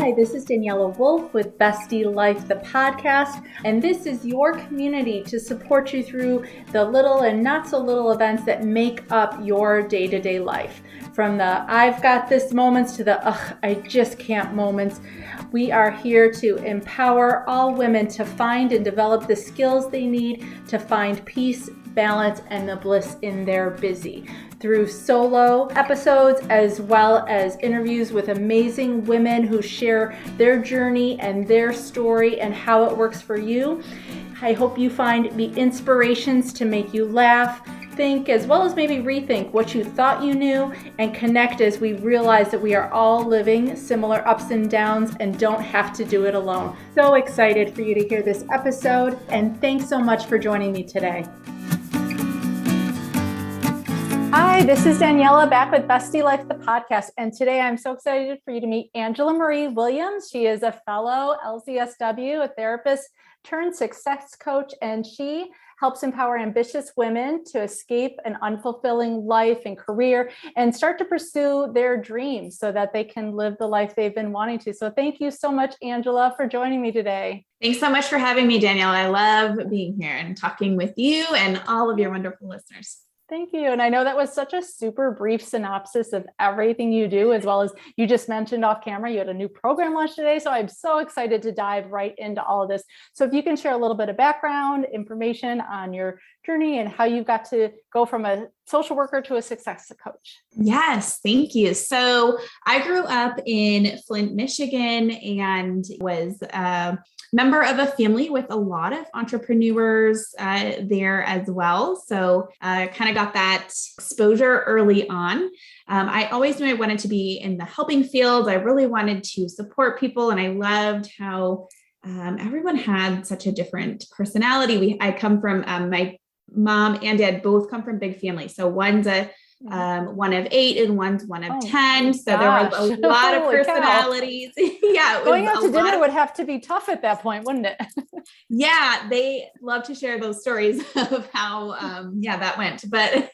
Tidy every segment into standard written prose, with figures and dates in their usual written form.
Hi, this is Daniela Wolf with Bestie Life, the podcast, and this is your community to support you through the little and not so little events that make up your day-to-day life. From the I've got this moments to the I just can't moments. We are here to empower all women to find and develop the skills they need to find peace, balance, and the bliss in their busy. Through solo episodes as well as interviews with amazing women who share their journey and their story and how it works for you. I hope you find the inspirations to make you laugh, think, as well as maybe rethink what you thought you knew, and connect as we realize that we are all living similar ups and downs and don't have to do it alone. So excited for you to hear this episode, and thanks so much for joining me today. Hi, this is Daniela back with Bestie Life, the podcast. And today I'm so excited for you to meet Angela Marie Williams. She is a fellow LCSW, a therapist turned success coach, and she helps empower ambitious women to escape an unfulfilling life and career and start to pursue their dreams so that they can live the life they've been wanting to. So thank you so much, Angela, for joining me today. Thanks so much for having me, Daniela. I love being here and talking with you and all of your wonderful listeners. Thank you. And I know that was such a super brief synopsis of everything you do, as well as you just mentioned off camera, you had a new program launch today. So I'm so excited to dive right into all of this. So if you can share a little bit of background information on your journey and how you got to go from a social worker to a success coach. Yes, thank you. So I grew up in Flint, Michigan, and was a member of a family with a lot of entrepreneurs there as well. So I kind of got that exposure early on. I always knew I wanted to be in the helping field. I really wanted to support people, and I loved how everyone had such a different personality. I come from my mom and dad both come from big families. So one's a one of 8 and one's one of 10. So there was a lot of personalities. Yeah. Going out to dinner would have to be tough at that point, wouldn't it? Yeah. They love to share those stories of how, that went, but,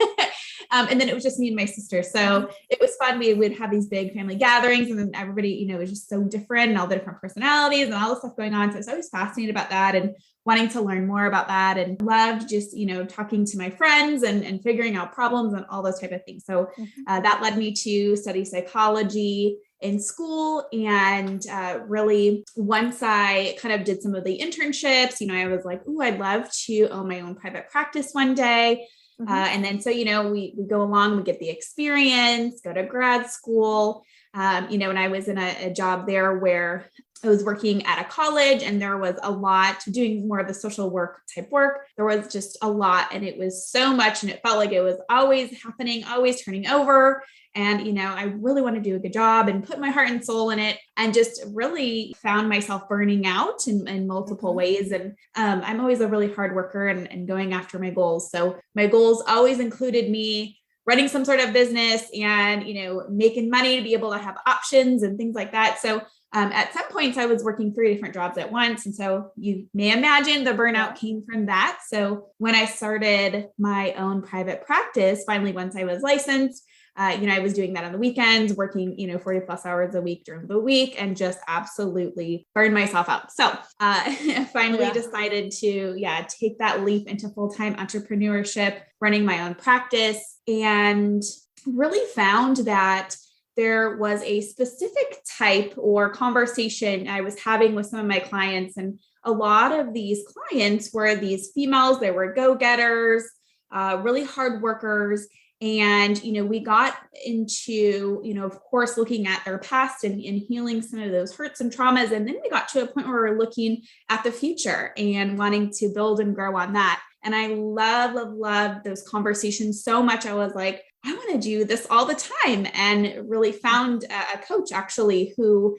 and then it was just me and my sister. So it was fun. We would have these big family gatherings, and then everybody, was just so different and all the different personalities and all the stuff going on. So I was always fascinated about that and wanting to learn more about that, and loved just, talking to my friends and figuring out problems and all those type of things. So that led me to study psychology in school. And really, once I kind of did some of the internships, I was like, ooh, I'd love to own my own private practice one day. And then, so, we go along, we get the experience, go to grad school, and I was in a job there where I was working at a college, and there was a lot doing more of the social work type work. There was just a lot, and it was so much, and it felt like it was always happening, always turning over. And, I really want to do a good job and put my heart and soul in it, and just really found myself burning out in multiple ways. And I'm always a really hard worker and going after my goals. So my goals always included me running some sort of business and, making money to be able to have options and things like that. So at some points I was working 3 different jobs at once. And so you may imagine the burnout came from that. So when I started my own private practice, finally, once I was licensed, I was doing that on the weekends, working, 40 plus hours a week during the week, and just absolutely burned myself out. So I finally decided to, take that leap into full-time entrepreneurship, running my own practice, and really found that there was a specific type or conversation I was having with some of my clients. And a lot of these clients were these females. They were go-getters, really hard workers. And, we got into, of course, looking at their past and healing some of those hurts and traumas. And then we got to a point where we're looking at the future and wanting to build and grow on that. And I love those conversations so much. I was like, I want to do this all the time, and really found a coach actually who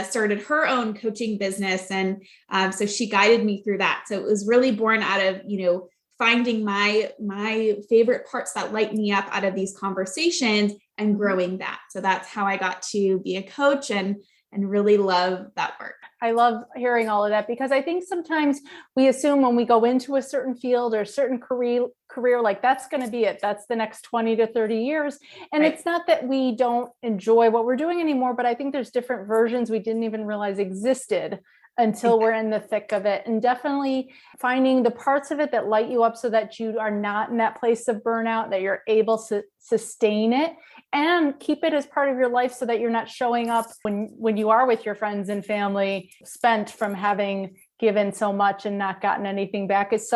started her own coaching business. And so she guided me through that. So it was really born out of, finding my favorite parts that light me up out of these conversations and growing that. So that's how I got to be a coach and really love that work. I love hearing all of that, because I think sometimes we assume when we go into a certain field or a certain career career, like that's going to be it. That's the next 20 to 30 years. And Right. it's not that we don't enjoy what we're doing anymore, but I think there's different versions we didn't even realize existed until we're in the thick of it. And definitely finding the parts of it that light you up so that you are not in that place of burnout, that you're able to sustain it and keep it as part of your life so that you're not showing up when you are with your friends and family spent from having given so much and not gotten anything back. It's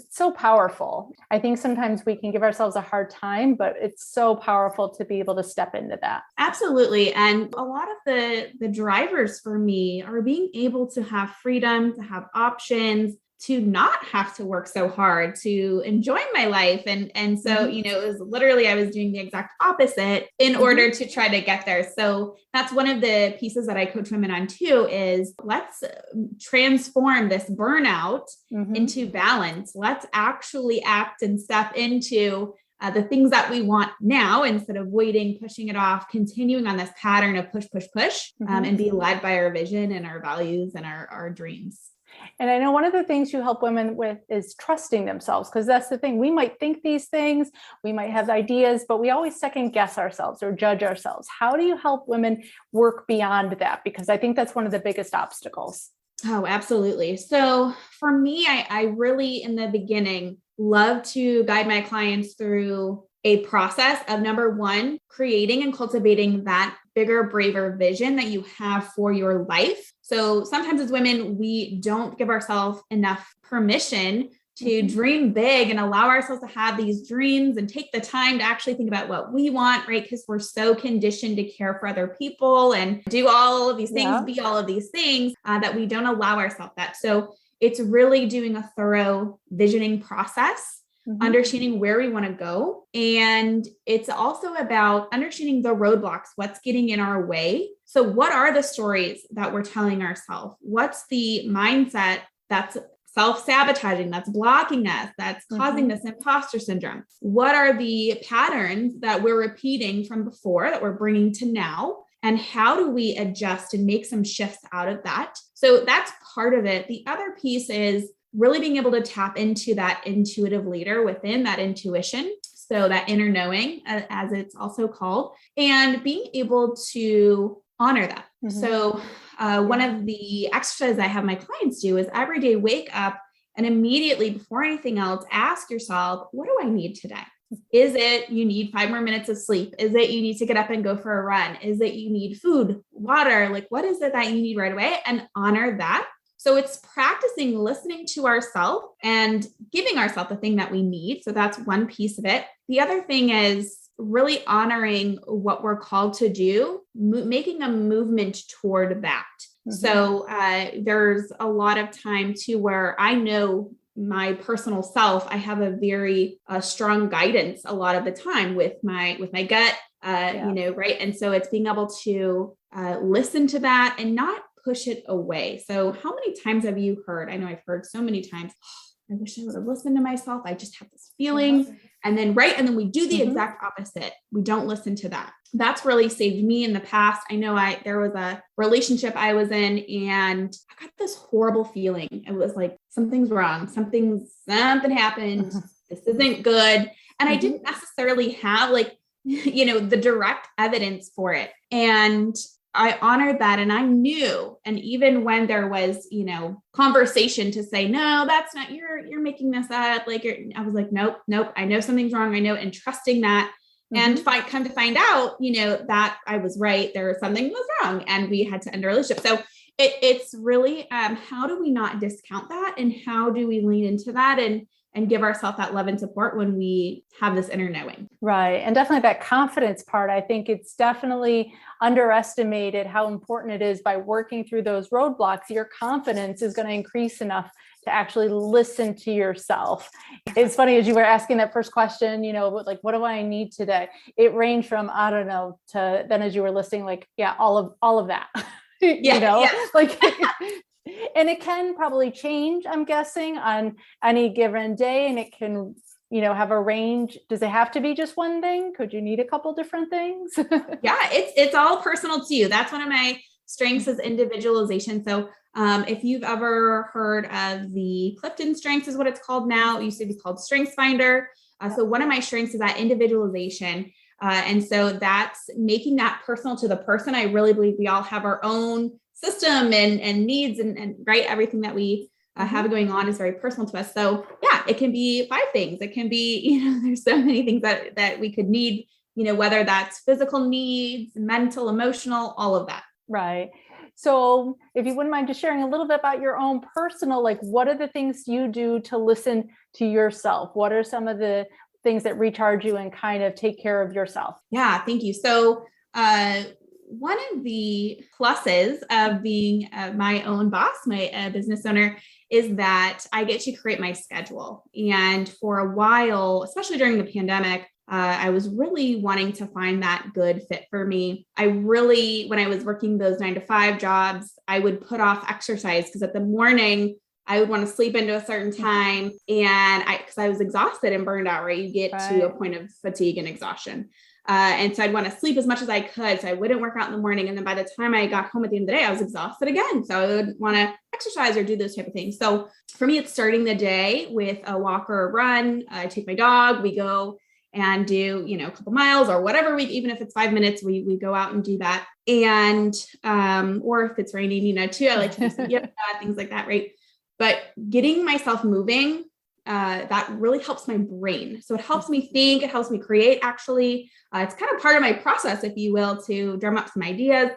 so powerful. I think sometimes we can give ourselves a hard time, but it's so powerful to be able to step into that. Absolutely. And a lot of the drivers for me are being able to have freedom, to have options, to not have to work so hard, to enjoy my life. And so, it was literally, I was doing the exact opposite in order to try to get there. So that's one of the pieces that I coach women on too, is let's transform this burnout into balance. Let's actually act and step into the things that we want now instead of waiting, pushing it off, continuing on this pattern of push, and be led by our vision and our values and our dreams. And I know one of the things you help women with is trusting themselves, because that's the thing. We might think these things, we might have ideas, but we always second guess ourselves or judge ourselves. How do you help women work beyond that? Because I think that's one of the biggest obstacles. Oh, absolutely. So for me, I really, in the beginning, love to guide my clients through a process of, number one, creating and cultivating that bigger, braver vision that you have for your life. So sometimes as women, we don't give ourselves enough permission to dream big and allow ourselves to have these dreams and take the time to actually think about what we want, right? Because we're so conditioned to care for other people and do all of these things, be all of these things, that we don't allow ourselves that. So it's really doing a thorough visioning process, understanding where we want to go. And it's also about understanding the roadblocks, what's getting in our way. So what are the stories that we're telling ourselves? What's the mindset that's self-sabotaging, that's blocking us, that's causing this imposter syndrome? What are the patterns that we're repeating from before that we're bringing to now? And how do we adjust and make some shifts out of that? So that's part of it. The other piece is really being able to tap into that intuitive leader within that intuition. So that inner knowing, as it's also called, and being able to honor that. So one of the exercises I have my clients do is every day wake up and immediately, before anything else, ask yourself, what do I need today? Is it you need 5 more minutes of sleep? Is it you need to get up and go for a run? Is it you need food, water? Like, what is it that you need right away? And honor that. So it's practicing listening to ourselves and giving ourselves the thing that we need. So that's one piece of it. The other thing is really honoring what we're called to do, making a movement toward that. So there's a lot of time too where I know my personal self, I have a very strong guidance a lot of the time with my gut, right? And so it's being able to listen to that and not push it away. So how many times have you heard? I know I've heard so many times, I wish I would have listened to myself. I just have this feeling. And then we do the exact opposite. We don't listen to that. That's really saved me in the past. I know there was a relationship I was in and I got this horrible feeling. It was like, something's wrong. Something happened. This isn't good. And I didn't necessarily have the direct evidence for it. And I honored that. And I knew, and even when there was, conversation to say, no, that's not, you're making this up. I was like, nope, I know something's wrong. I know, and trusting that. And come to find out, that I was right. Something was wrong and we had to end a relationship. So it's really, how do we not discount that? And how do we lean into that and give ourselves that love and support when we have this inner knowing? Right. And definitely that confidence part. I think it's definitely underestimated how important it is. By working through those roadblocks, your confidence is going to increase enough to actually listen to yourself. It's funny, as you were asking that first question, what do I need today? It ranged from, I don't know, to then as you were listening, all of that, and it can probably change, I'm guessing, on any given day, and it can, have a range. Does it have to be just one thing? Could you need a couple different things? Yeah, it's all personal to you. That's one of my strengths is individualization. So If you've ever heard of the Clifton Strengths is what it's called now. It used to be called Strengths Finder. So one of my strengths is that individualization. And so that's making that personal to the person. I really believe we all have our own system and needs and right. Everything that we have going on is very personal to us. So yeah, it can be 5 things. It can be, there's so many things that we could need, whether that's physical needs, mental, emotional, all of that. Right. So if you wouldn't mind just sharing a little bit about your own personal, like what are the things you do to listen to yourself? What are some of the things that recharge you and kind of take care of yourself? Yeah, thank you. So one of the pluses of being my own boss, my business owner, is that I get to create my schedule. And for a while, especially during the pandemic, I was really wanting to find that good fit for me. When I was working those 9-to-5 jobs, I would put off exercise because at the morning, I would want to sleep into a certain time. And because I was exhausted and burned out, right? You get to a point of fatigue and exhaustion. And so I'd want to sleep as much as I could. So I wouldn't work out in the morning. And then by the time I got home at the end of the day, I was exhausted again. So I would want to exercise or do those type of things. So for me, it's starting the day with a walk or a run. I take my dog, we go and do, a couple miles or whatever even if it's 5 minutes, we go out and do that. And, or if it's raining, too, I like to do some yoga, things like that. Right. But getting myself moving, that really helps my brain. So it helps me think, it helps me create, actually. It's kind of part of my process, if you will, to drum up some ideas.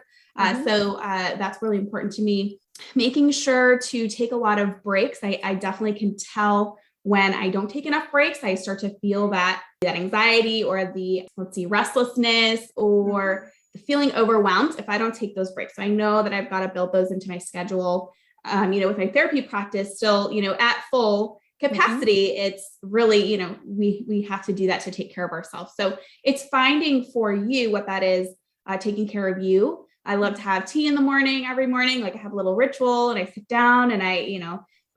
So that's really important to me. Making sure to take a lot of breaks. I definitely can tell when I don't take enough breaks, I start to feel that anxiety or the, restlessness or the feeling overwhelmed if I don't take those breaks. So I know that I've got to build those into my schedule. With my therapy practice still, at full capacity, it's really, we have to do that to take care of ourselves. So it's finding for you what that is, taking care of you. I love to have tea in the morning, every morning. Like I have a little ritual and I sit down and I,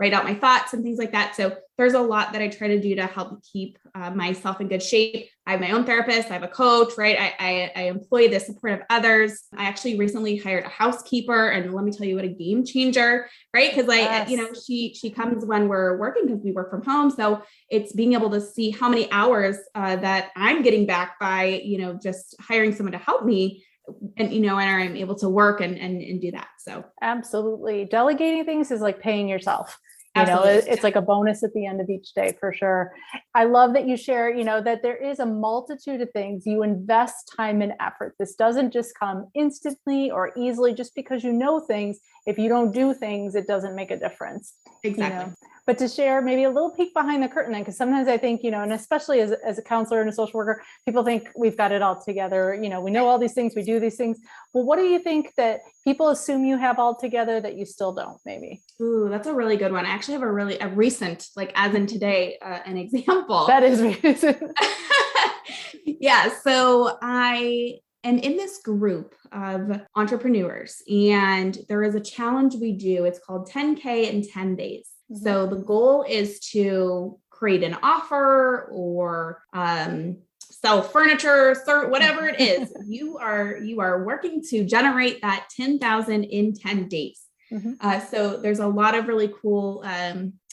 write out my thoughts and things like that. So there's a lot that I try to do to help keep myself in good shape. I have my own therapist. I have a coach, right? I employ the support of others. I actually recently hired a housekeeper, and let me tell you what a game changer, right? Because she comes when we're working because we work from home. So it's being able to see how many hours that I'm getting back by, just hiring someone to help me. And, and I'm able to work and do that. So absolutely. Delegating things is like paying yourself. It's like a bonus at the end of each day for sure. I love that you share, that there is a multitude of things. You invest time and effort. This doesn't just come instantly or easily just because you know things. If you don't do things, it doesn't make a difference. Exactly. But to share maybe a little peek behind the curtain, because sometimes I think, and especially as a counselor and a social worker, people think we've got it all together. We know all these things, we do these things. Well, what do you think that people assume you have all together that you still don't, maybe? Ooh, that's a really good one. I actually have a recent, like as in today, an example. That is recent. Yeah. So I am in this group of entrepreneurs, and there is a challenge we do. It's called 10K in 10 days. Mm-hmm. So the goal is to create an offer or sell furniture, whatever it is. You are working to generate that 10,000 in 10 days. Mm-hmm. So there's a lot of really cool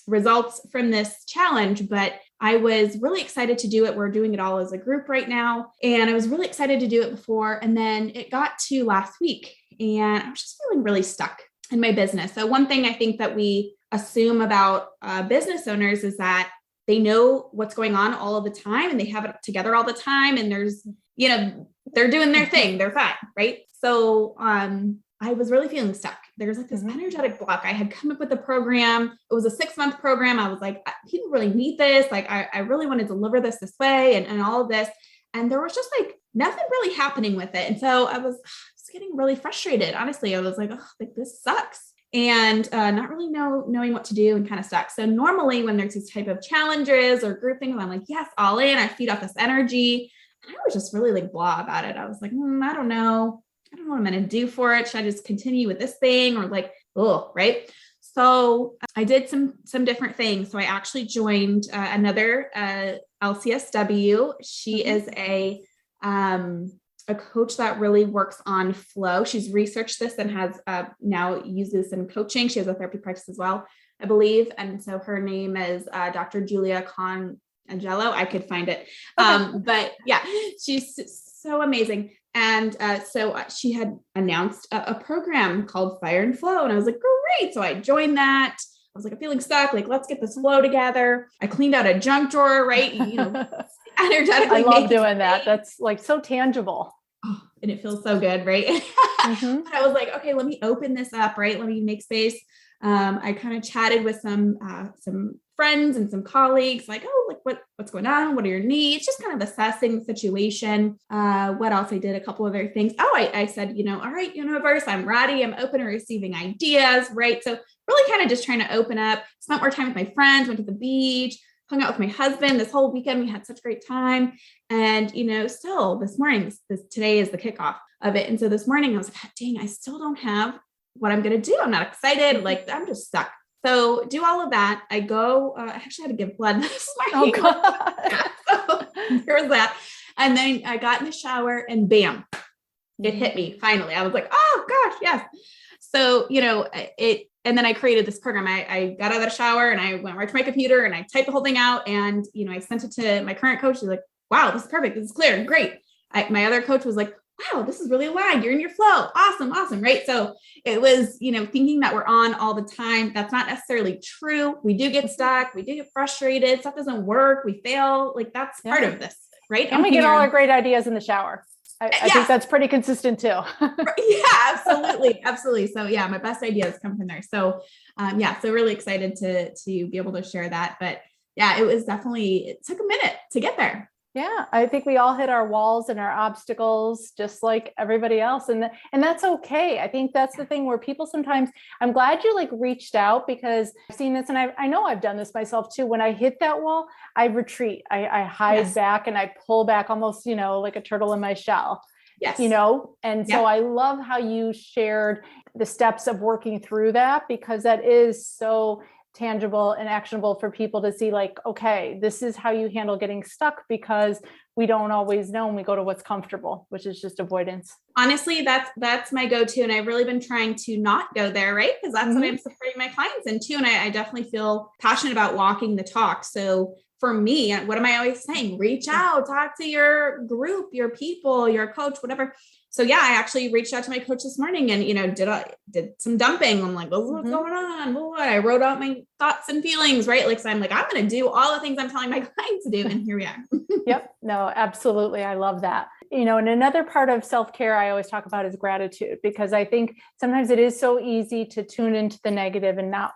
results from this challenge, but I was really excited to do it. We're doing it all as a group right now. And I was really excited to do it before. And then it got to last week and I was just feeling really stuck in my business. So one thing I think that we assume about business owners is that they know what's going on all of the time and they have it together all the time. And there's, they're doing their thing. They're fine. Right. So, I was really feeling stuck. There's like this energetic block. I had come up with a program. It was a 6-month program. I was like, people really need this. Like, I really want to deliver this way and all of this. And there was just like nothing really happening with it. And so I was getting really frustrated. Honestly, I was like, oh, like this sucks. And not really knowing what to do and kind of stuck. So normally when there's these type of challenges or group things, I'm like, yes, all in. I feed off this energy. And I was just really like blah about it. I was like, I don't know. I don't know what I'm going to do for it. Should I just continue with this thing or like, oh, right. So I did some different things. So I actually joined another LCSW. She is a a coach that really works on flow. She's researched this and has now uses in coaching. She has a therapy practice as well, I believe. And so her name is Dr. Julia Angelo. I could find it. But yeah, she's so amazing. And so she had announced a program called Fire and Flow. And I was like, great. So I joined that. I was like, I'm feeling stuck. Like, let's get this flow together. I cleaned out a junk drawer, right? Energetically. I love doing that. That's like so tangible. Oh, and it feels so good, right? Mm-hmm. But I was like, okay, let me open this up, right? Let me make space. I kind of chatted with some friends and some colleagues, like, oh, like what's going on? What are your needs? Just kind of assessing the situation. What else? I did a couple other things. Oh, I said, all right, universe, I'm ready. I'm open to receiving ideas, right? So really kind of just trying to open up, spent more time with my friends, went to the beach, hung out with my husband this whole weekend. We had such a great time. And, still this morning, today is the kickoff of it. And so this morning I was like, God, dang, I still don't have what I'm going to do. I'm not excited. Like, I'm just stuck. So do all of that. I go, I actually had to give blood this morning. Oh, God. So there was that. And then I got in the shower and bam, it hit me finally. I was like, oh gosh, yes. So, and then I created this program. I got out of the shower and I went right to my computer and I typed the whole thing out and, I sent it to my current coach. She's like, wow, this is perfect. This is clear. Great. My other coach was like, wow, this is really aligned. You're in your flow. Awesome. Awesome. Right. So it was, thinking that we're on all the time. That's not necessarily true. We do get stuck. We do get frustrated. Stuff doesn't work. We fail. Like that's part of this. Right. And we get all our great ideas in the shower. I think that's pretty consistent too. Yeah, absolutely. Absolutely. So yeah, my best ideas come from there. So so really excited to be able to share that. But yeah, it took a minute to get there. Yeah, I think we all hit our walls and our obstacles just like everybody else. And that's okay. I think that's the thing where people sometimes, I'm glad you reached out because I've seen this and I know I've done this myself too. When I hit that wall, I retreat, I hide back and I pull back almost, like a turtle in my shell. Yes. So I love how you shared the steps of working through that because that is so tangible and actionable for people to see okay, this is how you handle getting stuck because we don't always know when we go to what's comfortable, which is just avoidance. Honestly, that's my go-to. And I've really been trying to not go there, right? Because that's what I'm supporting my clients in too. And I definitely feel passionate about walking the talk. So for me, what am I always saying? Reach out, talk to your group, your people, your coach, whatever. So yeah, I actually reached out to my coach this morning and, did some dumping. I'm like, what's going on? I wrote out my thoughts and feelings, right? So I'm like, I'm going to do all the things I'm telling my clients to do. And here we are. Yep. No, absolutely. I love that. And another part of self-care I always talk about is gratitude, because I think sometimes it is so easy to tune into the negative and not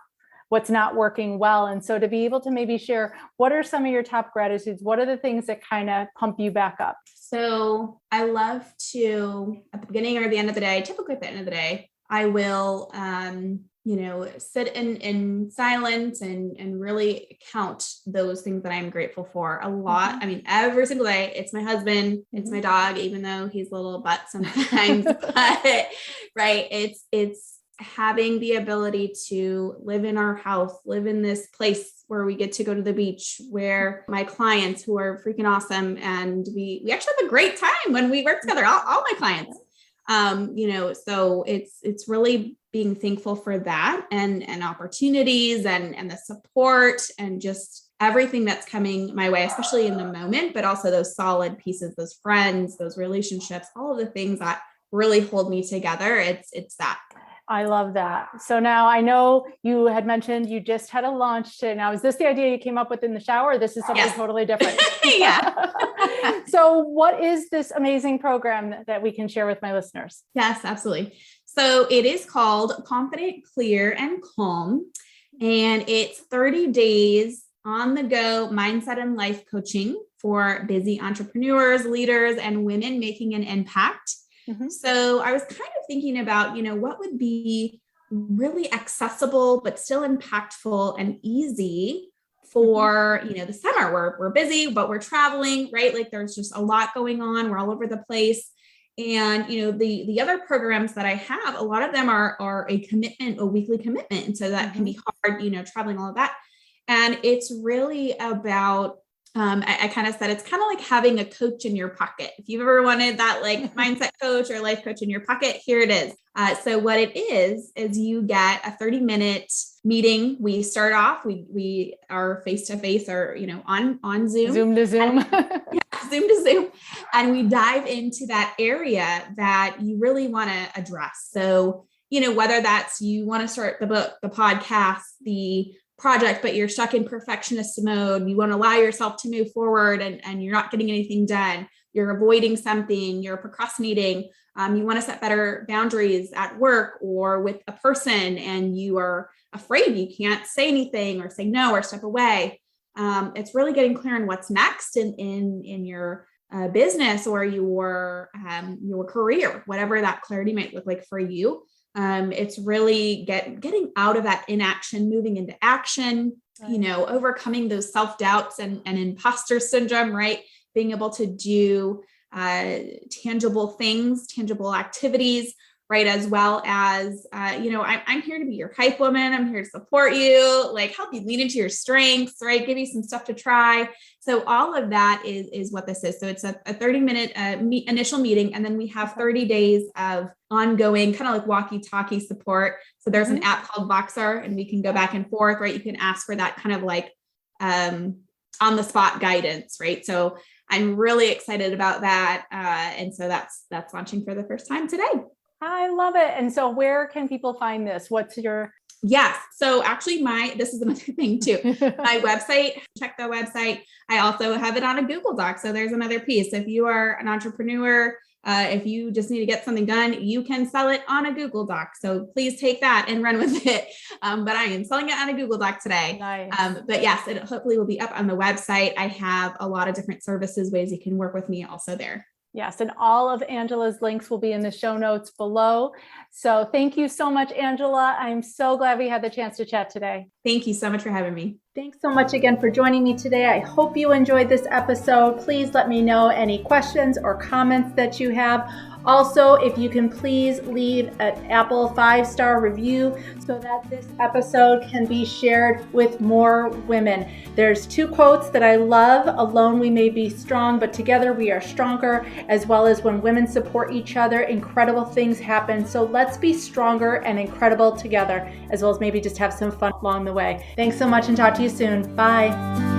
what's not working well. And so to be able to maybe share, what are some of your top gratitudes? What are the things that kind of pump you back up? So I love to, at the beginning or the end of the day, typically at the end of the day, I will, sit in silence and really count those things that I'm grateful for a lot. I mean, every single day, it's my husband, it's my dog, even though he's a little butt sometimes, but right. It's having the ability to live in our house, live in this place where we get to go to the beach, where my clients who are freaking awesome. And we actually have a great time when we work together, all my clients, so it's really being thankful for that and opportunities and the support and just everything that's coming my way, especially in the moment, but also those solid pieces, those friends, those relationships, all of the things that really hold me together. It's that. I love that. So now I know you had mentioned you just had a launch today. Now, is this the idea you came up with in the shower? Or this is something totally different. Yeah. So what is this amazing program that we can share with my listeners? Yes, absolutely. So it is called Confident, Clear, and Calm. And it's 30 days on the go mindset and life coaching for busy entrepreneurs, leaders, and women making an impact. So I was kind of thinking about, what would be really accessible, but still impactful and easy for, the summer. We're busy, but we're traveling, right? There's just a lot going on. We're all over the place. And, the other programs that I have, a lot of them are a commitment, a weekly commitment. And so that can be hard, traveling, all of that. And it's really about I kind of said, it's kind of like having a coach in your pocket. If you've ever wanted that like mindset coach or life coach in your pocket, here it is. So what it is you get a 30-minute meeting. We start off, we are face-to-face or, on Zoom. Zoom to Zoom. Zoom to Zoom. And we dive into that area that you really want to address. So, whether that's you want to start the book, the podcast, the project, but you're stuck in perfectionist mode, you want to allow yourself to move forward and you're not getting anything done, you're avoiding something, you're procrastinating, you want to set better boundaries at work or with a person and you are afraid you can't say anything or say no or step away. It's really getting clear on what's next in your business or your career, whatever that clarity might look like for you. It's really getting out of that inaction, moving into action, overcoming those self-doubts and imposter syndrome, right? Being able to do tangible things, tangible activities, right? As well as, I'm here to be your hype woman. I'm here to support you, like help you lean into your strengths, right? Give you some stuff to try. So all of that is what this is. So it's a 30-minute initial meeting. And then we have 30 days of ongoing kind of like walkie-talkie support. So there's an app called Voxer and we can go back and forth, right? You can ask for that kind of like on the spot guidance, right? So I'm really excited about that. And so that's launching for the first time today. I love it. And so where can people find this? What's your... Yes. So actually this is another thing too. My website, check the website. I also have it on a Google Doc. So there's another piece. If you are an entrepreneur, if you just need to get something done, you can sell it on a Google Doc. So please take that and run with it. But I am selling it on a Google Doc today. Nice. But yes, it hopefully will be up on the website. I have a lot of different services, ways you can work with me also there. Yes, and all of Angela's links will be in the show notes below. So thank you so much, Angela. I'm so glad we had the chance to chat today. Thank you so much for having me. Thanks so much again for joining me today. I hope you enjoyed this episode. Please let me know any questions or comments that you have. Also, if you can please leave an Apple 5-star review so that this episode can be shared with more women. There's 2 quotes that I love. Alone we may be strong, but together we are stronger, as well as when women support each other, incredible things happen. So let's be stronger and incredible together, as well as maybe just have some fun along the way. Thanks so much and talk to you soon. Bye.